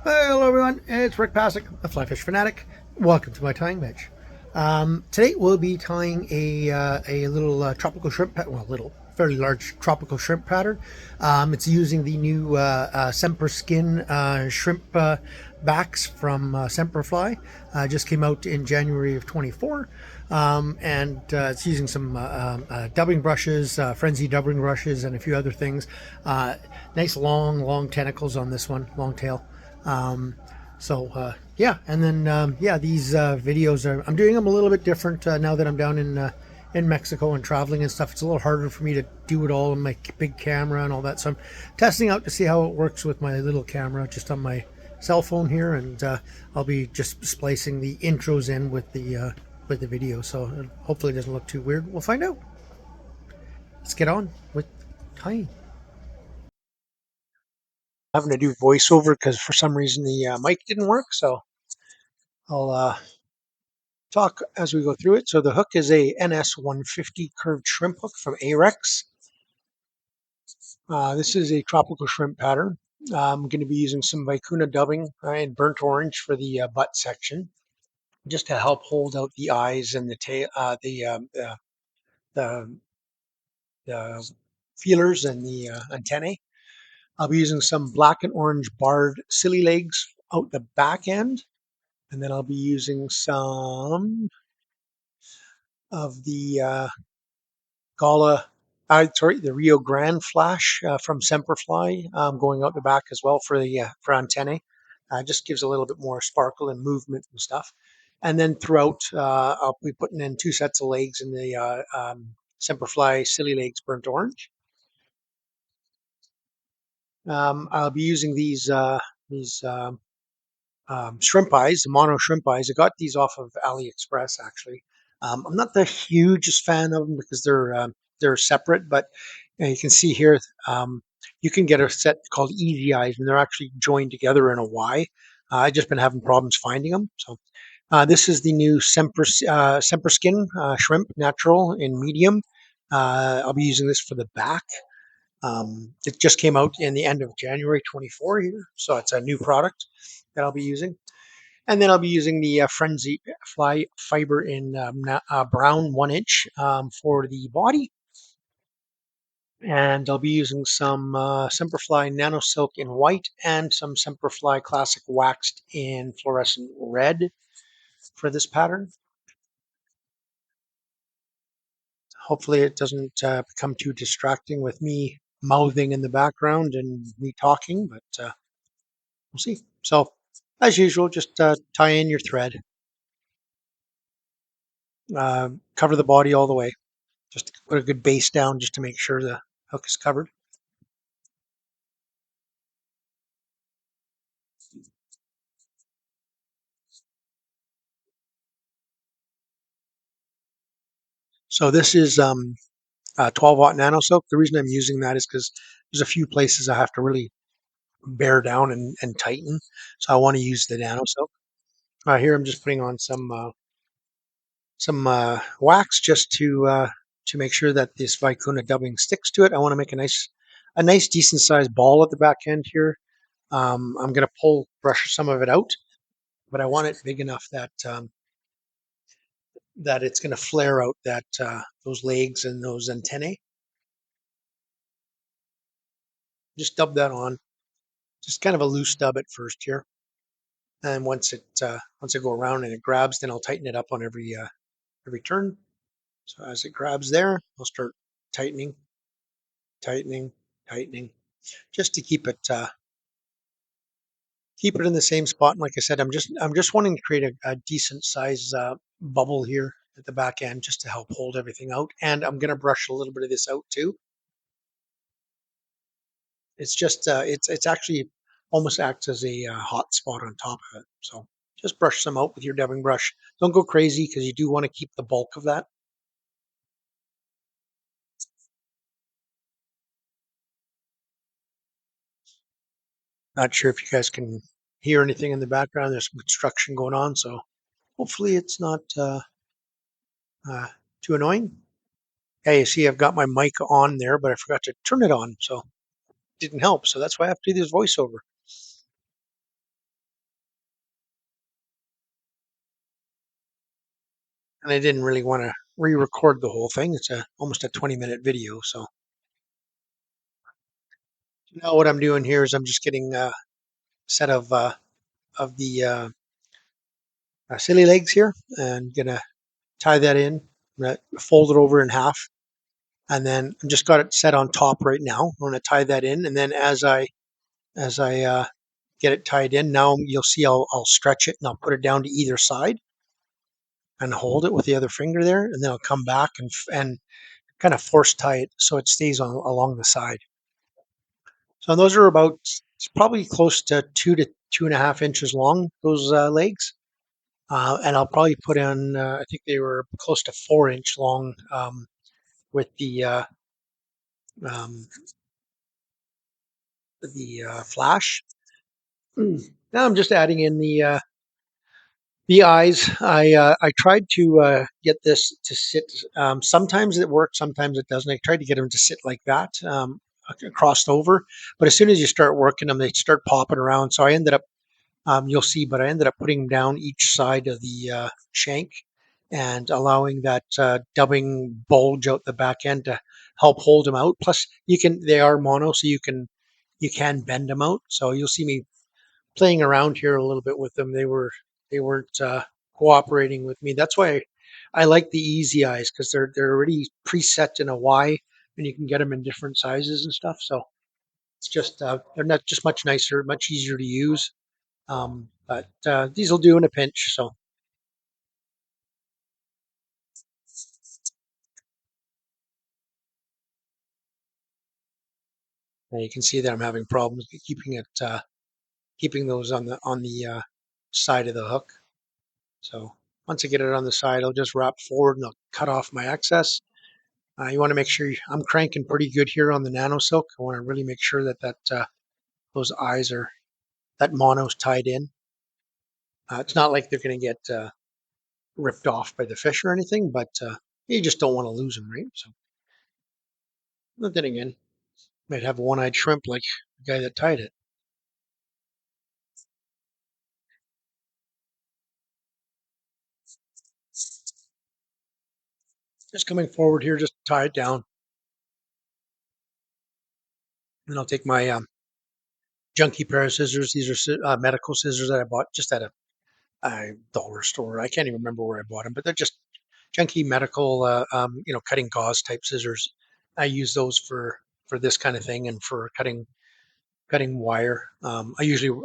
Hello everyone, it's Rick Passek, the FlyFish Fanatic. Welcome to my tying bench. Today we'll be tying a little tropical shrimp, fairly large tropical shrimp pattern. It's using the new Semper-Skin shrimp backs from Semperfli. Just came out in January of 24. And it's using some dubbing brushes, frenzy dubbing brushes, and a few other things. Nice long tentacles on this one, long tail. Yeah, and then these videos I'm doing them a little bit different now that I'm down in Mexico and traveling and stuff. It's a little harder for me to do it all on my big camera and all that. So I'm testing out to see how it works with my little camera just on my cell phone here, and I'll be just splicing the intros in with the video, so hopefully it doesn't look too weird. We'll find out. Let's get on with tying. Having to do voiceover because for some reason the mic didn't work, so I'll talk as we go through it. So the hook is a NS 150 curved shrimp hook from Ahrex. This is a tropical shrimp pattern. I'm going to be using some Vicuna dubbing and burnt orange for the butt section, just to help hold out the eyes and the tail, the, the feelers and the antennae. I'll be using some black and orange barred Sili legs out the back end, and then I'll be using some of the the Rio Grande Flash from Semperfli going out the back as well for antennae. Just gives a little bit more sparkle and movement and stuff. And then throughout, I'll be putting in two sets of legs in the Semperfli Silly Legs Burnt Orange. I'll be using these shrimp eyes, the mono shrimp eyes. I got these off of AliExpress actually. I'm not the hugest fan of them because they're separate, but you can see here you can get a set called Easy Eyes, and they're actually joined together in a Y. I've just been having problems finding them. So this is the new Semper-Skin shrimp natural in medium. I'll be using this for the back. It just came out in the end of January 24 here, so it's a new product that I'll be using. And then I'll be using the Frenzy Fly Fiber in brown 1 inch for the body. And I'll be using some Semperfli Nanosilk in white and some Semperfli Classic waxed in fluorescent red for this pattern. Hopefully it doesn't become too distracting with me mouthing in the background and me talking, but we'll see. So as usual, just tie in your thread, cover the body all the way, just to put a good base down just to make sure the hook is covered. So this is 12-watt Nanosilk. The reason I'm using that is because there's a few places I have to really bear down and tighten. So I want to use the Nanosilk. Here I'm just putting on some wax just to make sure that this Vicuna dubbing sticks to it. I want to make a nice decent sized ball at the back end here. I'm going to brush some of it out, but I want it big enough that that it's going to flare out those legs and those antennae. Just dub that on, just kind of a loose dub at first here, and once I go around and it grabs, then I'll tighten it up on every turn. So as it grabs there, I'll start tightening, tightening, tightening, just to keep it in the same spot. And like I said, I'm just wanting to create a decent size bubble here at the back end just to help hold everything out. And I'm going to brush a little bit of this out too. It's just it's actually almost acts as a hot spot on top of it. So just brush some out with your dubbing brush. Don't go crazy because you do want to keep the bulk of that. Not sure if you guys can hear anything in the background. There's some construction going on, so hopefully it's not too annoying. Yeah, you see I've got my mic on there, but I forgot to turn it on, so it didn't help. So that's why I have to do this voiceover. and I didn't really want to re-record the whole thing. It's almost a 20-minute video. So now what I'm doing here is I'm just getting a set of the Sili legs here, and gonna tie that in. I'm gonna fold it over in half, and then I'm just got it set on top right now. I'm gonna tie that in, and then as I get it tied in, now you'll see I'll stretch it and I'll put it down to either side and hold it with the other finger there, and then I'll come back and kind of force tie it so it stays on along the side. So those are about, it's probably close to 2 to 2.5 inches long, those legs. And I'll probably put in, I think they were close to 4 inch long with um, the flash. Now I'm just adding in the eyes. I tried to get this to sit. Sometimes it works, sometimes it doesn't. I tried to get them to sit like that, crossed over. But as soon as you start working them, they start popping around. So I ended up, you'll see, but I ended up putting them down each side of the shank and allowing that dubbing bulge out the back end to help hold them out. Plus, they are mono, so you can bend them out. So you'll see me playing around here a little bit with them. They weren't cooperating with me. That's why I like the easy eyes, because they're already preset in a Y, and you can get them in different sizes and stuff. So it's just they're not just much nicer, much easier to use. But these will do in a pinch. So you can see that I'm having problems keeping those on the side of the hook. So once I get it on the side, I'll just wrap forward and I'll cut off my excess. You want to make sure I'm cranking pretty good here on the Nanosilk. I want to really make sure that those eyes are, that mono's tied in. It's not like they're going to get ripped off by the fish or anything, but you just don't want to lose them, right? So, but then again, might have a one-eyed shrimp like the guy that tied it. Just coming forward here, just tie it down, and I'll take my junky pair of scissors. These are medical scissors that I bought just at a dollar store. I can't even remember where I bought them, but they're just junky medical, cutting gauze type scissors. I use those for this kind of thing and for cutting wire. I usually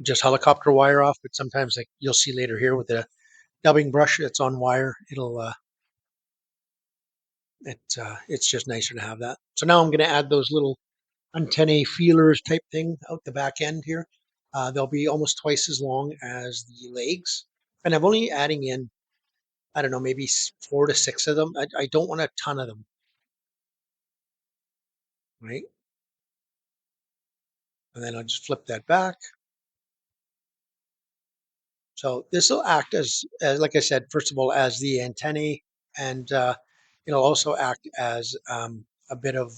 just helicopter wire off, but sometimes, like you'll see later here with the dubbing brush that's on wire, it's just nicer to have that. So now I'm going to add those little antennae feelers type thing out the back end here. They'll be almost twice as long as the legs, and I'm only adding in, I don't know, maybe 4 to 6 of them. I don't want a ton of them, right? And then I'll just flip that back. So this will act as like I said, first of all, as the antennae, and it'll also act as a bit of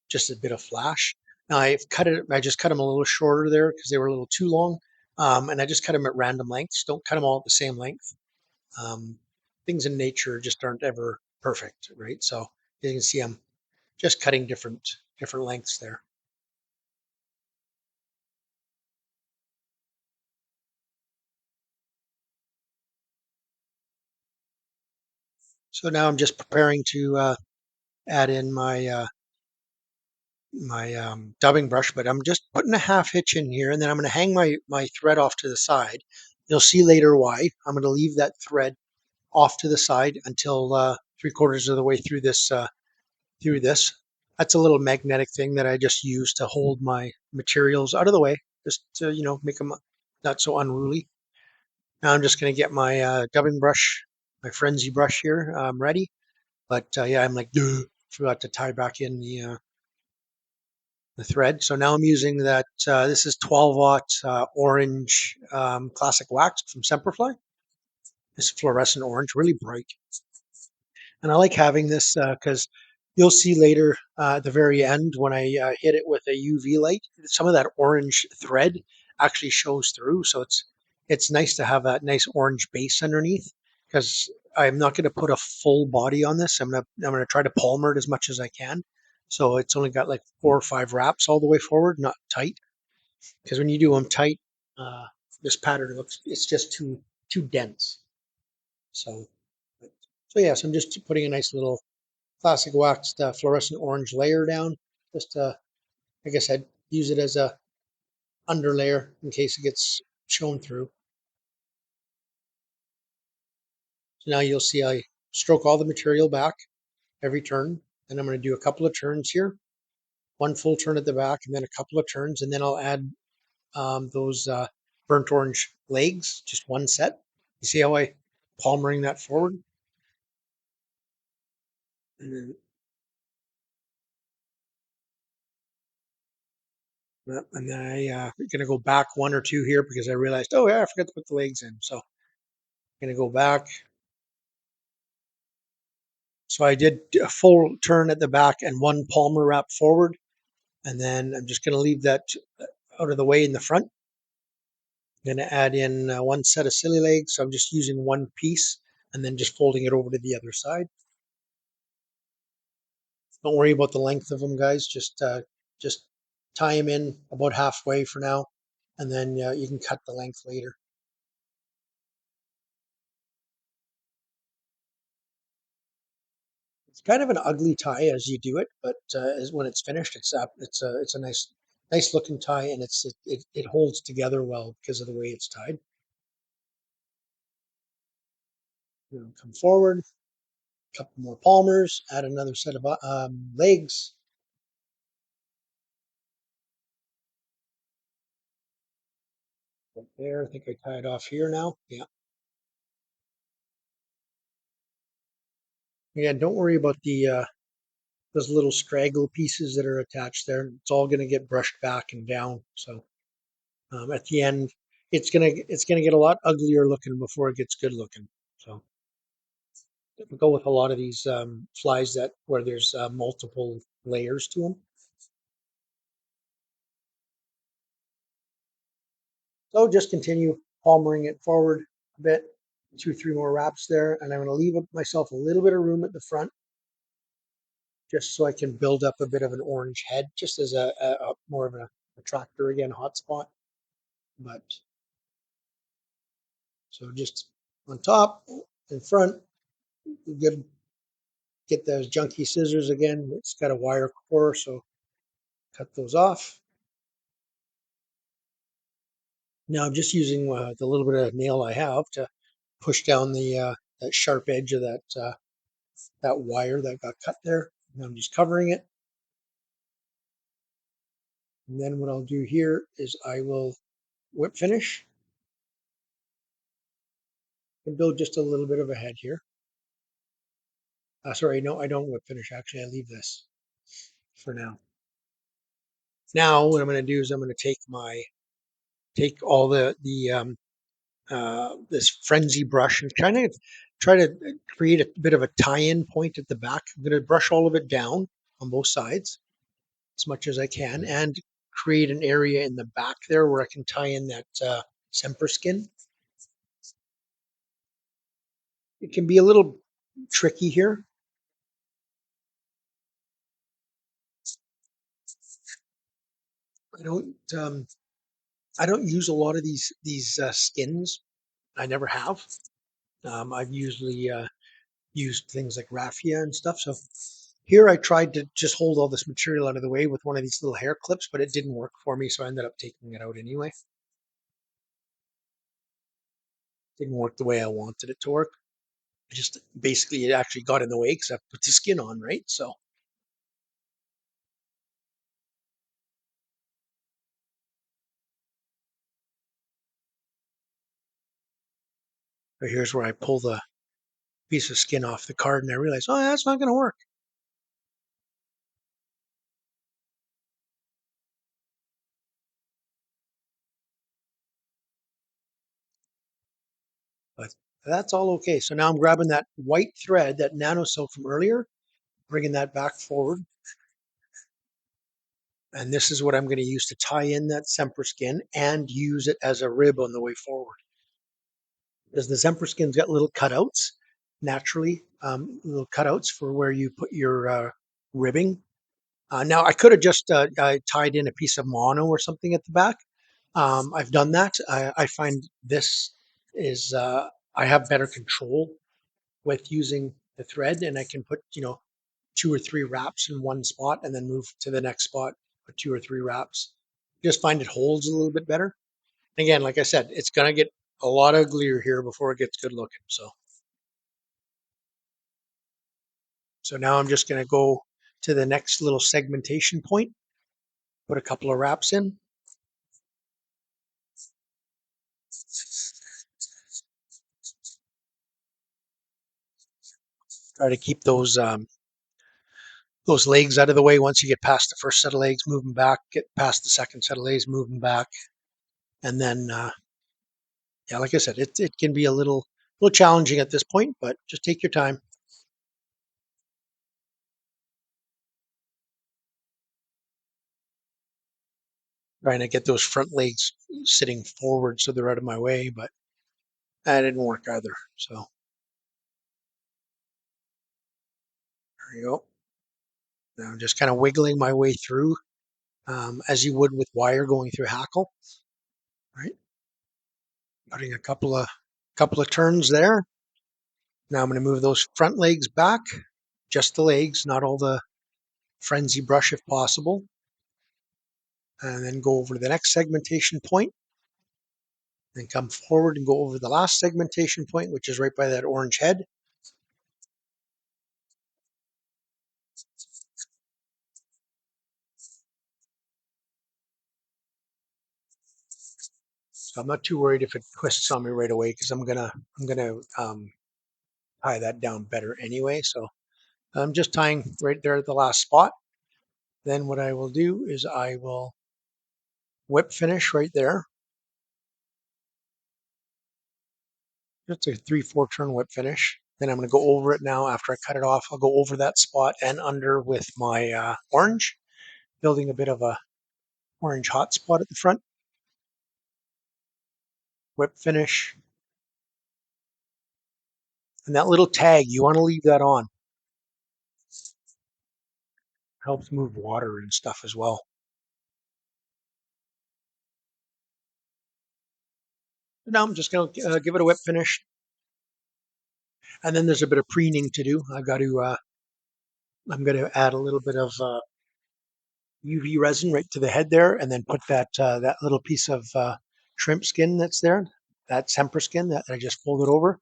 just a bit of flash. Now I just cut them a little shorter there because they were a little too long, and I just cut them at random lengths. Don't cut them all at the same length. Um, Things in nature just aren't ever perfect, right? So you can see I'm just cutting different lengths there. So now I'm just preparing to add in my dubbing brush, but I'm just putting a half hitch in here, and then I'm going to hang my thread off to the side. You'll see later why. I'm going to leave that thread off to the side until 3/4 of the way through this. That's a little magnetic thing that I just use to hold my materials out of the way, just to make them not so unruly. Now I'm just going to get my dubbing brush, my frenzy brush here, ready. But yeah, I'm like, duh, forgot to tie back in the thread. So now I'm using that. This is 12-aught orange classic wax from Semperfli. This fluorescent orange, really bright. And I like having this because you'll see later at the very end when I hit it with a UV light, some of that orange thread actually shows through. So it's nice to have that nice orange base underneath, because I'm not going to put a full body on this. I'm gonna try to palmer it as much as I can. So it's only got like 4 or 5 wraps all the way forward, not tight. Because when you do them tight, uh, this pattern looks it's just too dense. So so yes, I'm just putting a nice little classic waxed fluorescent orange layer down. Just I guess I'd use it as a underlayer in case it gets shown through. So now you'll see I stroke all the material back every turn. Then I'm going to do a couple of turns here, one full turn at the back, and then a couple of turns, and then I'll add those burnt orange legs, just one set. You see how I palmering that forward? And then I going to go back one or two here because I realized, oh yeah, I forgot to put the legs in. So I'm going to go back. So I did a full turn at the back and one palmer wrap forward. And then I'm just going to leave that out of the way in the front. I'm going to add in one set of Sili legs. So I'm just using one piece and then just folding it over to the other side. Don't worry about the length of them, guys. Just tie them in about halfway for now, and then you can cut the length later. It's kind of an ugly tie as you do it, but when it's finished, it's a nice looking tie, and it holds together well because of the way it's tied. Come forward, a couple more palmers, add another set of legs. Right there, I think I tie it off here now. Yeah. Yeah, don't worry about the those little straggle pieces that are attached there. It's all going to get brushed back and down. So at the end, it's gonna get a lot uglier looking before it gets good looking. So go with a lot of these flies that where there's multiple layers to them. So just continue palmering it forward a bit, 2, 3 more wraps there, and I'm going to leave myself a little bit of room at the front just so I can build up a bit of an orange head, just as a more of an attractor again, hotspot. But so just on top, in front, good. Get those junky scissors again. It's got a wire core, so cut those off. Now I'm just using the little bit of nail I have to push down the that sharp edge of that wire that got cut there. And I'm just covering it. And then what I'll do here is I will whip finish and build just a little bit of a head here. Sorry, no, I don't whip finish. Actually, I leave this for now. Now what I'm going to do is I'm going to take all this frenzy brush and kind of try to create a bit of a tie-in point at the back. I'm going to brush all of it down on both sides as much as I can and create an area in the back there where I can tie in that Semper-Skin. It can be a little tricky here. I don't I don't use a lot of these skins. I never have. I've usually used things like raffia and stuff. So here I tried to just hold all this material out of the way with one of these little hair clips, but it didn't work for me, so I ended up taking it out anyway. Didn't work the way I wanted it to work. I just basically it actually got in the way because I put the skin on, right? So here's where I pull the piece of skin off the card and I realize, oh, that's not going to work. But that's all okay. So now I'm grabbing that white thread, that Nanosilk from earlier, bringing that back forward. And this is what I'm going to use to tie in that Semper-Skin and use it as a rib on the way forward. is the Semper-Skin's got little cutouts, naturally, little cutouts for where you put your ribbing. Now, I could have just tied in a piece of mono or something at the back. I've done that. I find this is, I have better control with using the thread, and I can put, two or three wraps in one spot and then move to the next spot, put two or three wraps. Just find it holds a little bit better. Again, like I said, it's going to get a lot uglier here before it gets good looking. So now I'm just going to go to the next little segmentation point, put a couple of wraps in. Try to keep those legs out of the way. Once you get past the first set of legs, moving back, get past the second set of legs, moving back. And then, yeah, like I said, it can be a little challenging at this point, but just take your time. Trying to get those front legs sitting forward so they're out of my way, but that didn't work either. So there you go. Now I'm just kind of wiggling my way through, as you would with wire going through hackle, right? Putting a couple of turns there. Now I'm going to move those front legs back, just the legs, not all the frenzy brush if possible. And then go over to the next segmentation point. Then come forward and go over the last segmentation point, which is right by that orange head. So I'm not too worried if it twists on me right away because I'm gonna tie that down better anyway. So I'm just tying right there at the last spot. Then what I will do is I will whip finish right there. Just a 3/4 turn whip finish. Then I'm going to go over it now. After I cut it off, I'll go over that spot and under with my orange, building a bit of a orange hot spot at the front. Whip finish. And that little tag, you want to leave that on. Helps move water and stuff as well. Now I'm just going to give it a whip finish. And then there's a bit of preening to do. I'm going to add a little bit of UV resin right to the head there, and then put that little piece of shrimp skin that's there, that Semper skin that I just folded over.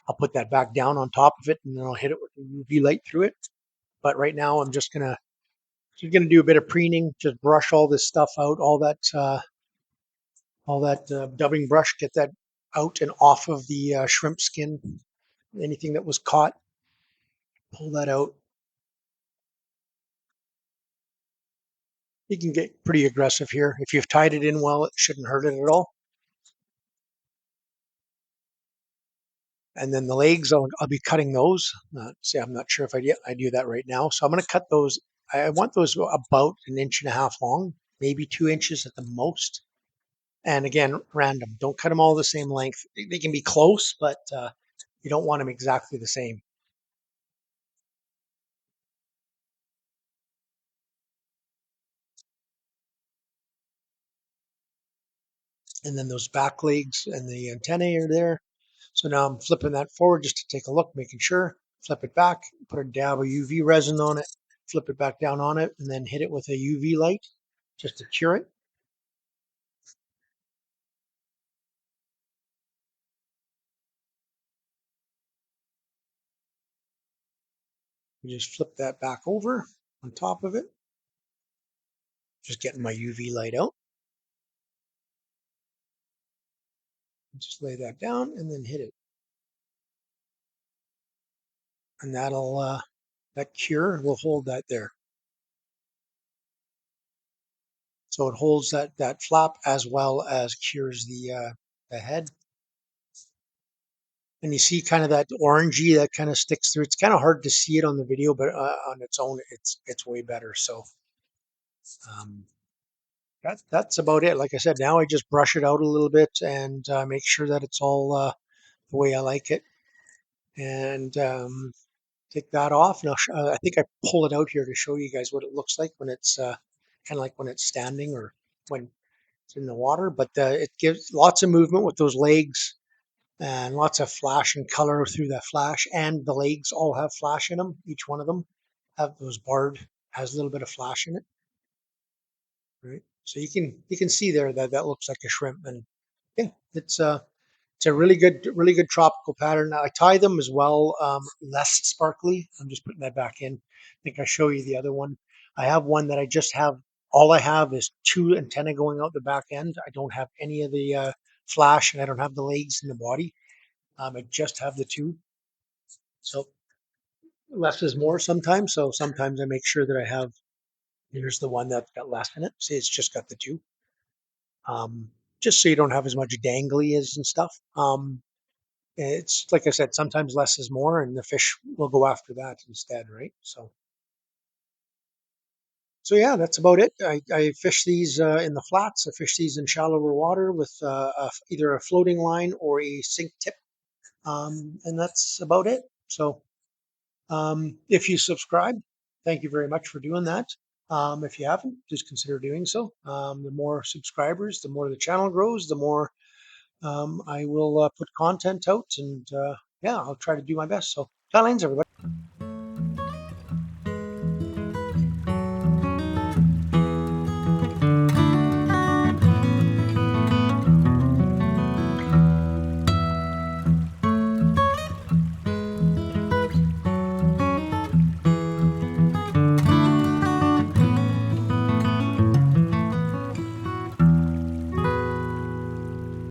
I'll put that back down on top of it, and then I'll hit it with the UV light through it. But right now, I'm just gonna do a bit of preening, just brush all this stuff out, all that dubbing brush, get that out and off of the shrimp skin. Anything that was caught, pull that out. You can get pretty aggressive here. If you've tied it in well, it shouldn't hurt it at all. And then the legs, I'll be cutting those. See, I'm not sure if I do that right now. So I'm going to cut those. I want those about 1.5 inches long, maybe 2 inches at the most. And again, random. Don't cut them all the same length. They can be close, but you don't want them exactly the same. And then those back legs and the antennae are there. So now I'm flipping that forward just to take a look, making sure. Flip it back, put a dab of UV resin on it, flip it back down on it, and then hit it with a UV light just to cure it. You just flip that back over on top of it. Just getting my UV light out. Just lay that down and then hit it. And that cure will hold that there. So it holds that flap as well as cures the head. And you see kind of that orangey that kind of sticks through. It's kind of hard to see it on the video, but on its own, it's way better. So um, that's about it. Like I said, now I just brush it out a little bit and make sure that it's all the way I like it. And take that off. And I think I pull it out here to show you guys what it looks like when it's kind of like when it's standing or when it's in the water. But it gives lots of movement with those legs and lots of flash and color through that flash. And the legs all have flash in them. Each one of them have those barred, has a little bit of flash in it. Right. So you can see there that that looks like a shrimp. And yeah, it's a really good tropical pattern. I tie them as well, less sparkly. I'm just putting that back in. I think I show you the other one. I have one that I just have. All I have is two antennae going out the back end. I don't have any of the flash, and I don't have the legs and the body. I just have the two. So less is more sometimes. So sometimes I make sure that I have. Here's the one that's got less in it. See, it's just got the two. Um, just so you don't have as much dangly as and stuff. It's like I said, sometimes less is more, and the fish will go after that instead, right? So yeah, that's about it. I fish these in the flats. I fish these in shallower water with either a floating line or a sink tip, and that's about it. So if you subscribe, thank you very much for doing that. If you haven't, just consider doing so. The more subscribers, the more the channel grows, the more I will put content out, and yeah, I'll try to do my best. So, Thailand's everybody.